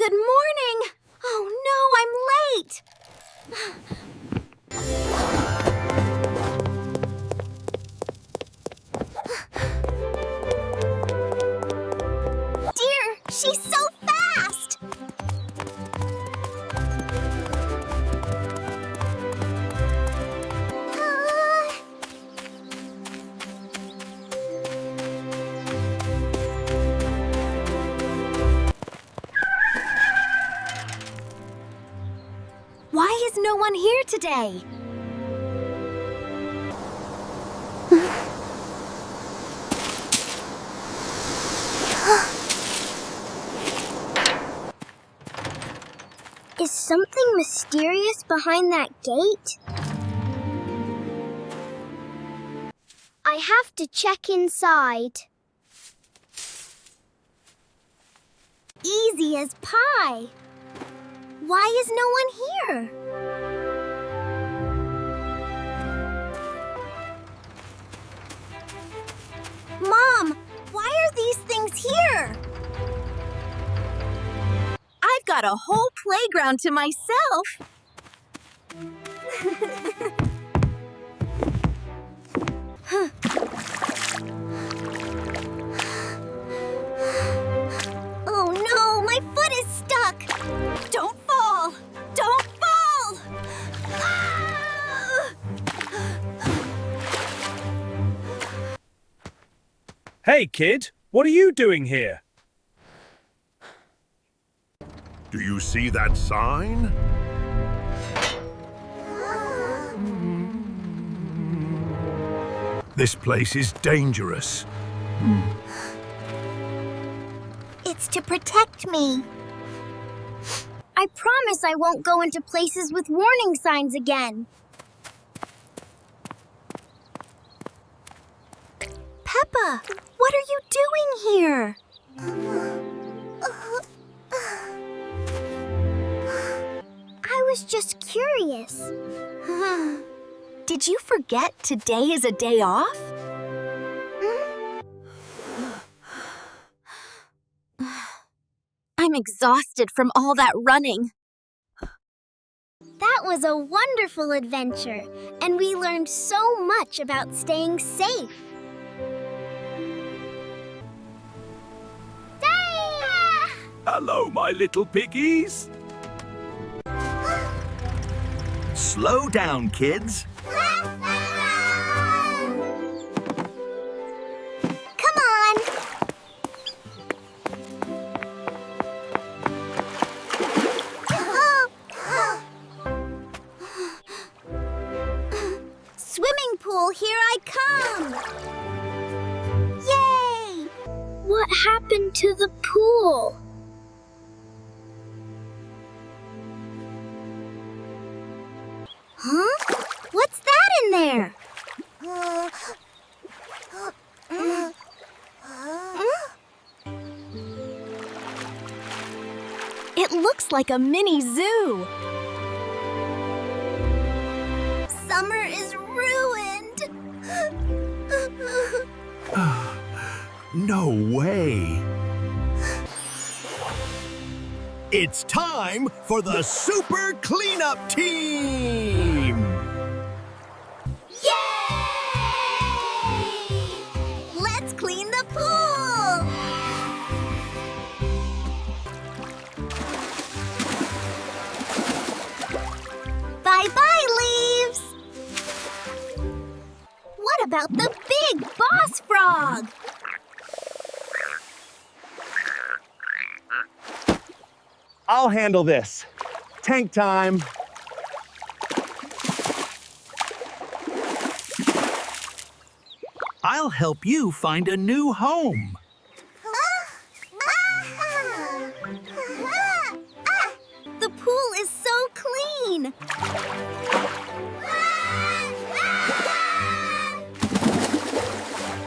Good morning! Oh no, I'm late! Dear, she's so fast! Why is no one here today? Is something mysterious behind that gate? I have to check inside. Easy as pie. Why is no one here? Mom, why are these things here? I've got a whole playground to myself. Oh no, my foot is stuck. Don't fall! Don't fall! Ah! Hey, kid, what are you doing here? Do you see that sign? This place is dangerous. It's to protect me. I promise I won't go into places with warning signs again. Peppa, what are you doing here? I was just curious. Did you forget today is a day off? I'm exhausted from all that running. That was a wonderful adventure, and we learned so much about staying safe. Hello, my little piggies. Slow down, kids. Come on! Swimming pool, here I come! Yay! What happened to the pool? Huh? What's that in there? It looks like a mini zoo. Summer is ruined. No way. It's time for the Super Cleanup Team! Yay! Let's clean the pool! Bye-bye, leaves! What about the big boss frog? I'll handle this. Tank time. I'll help you find a new home.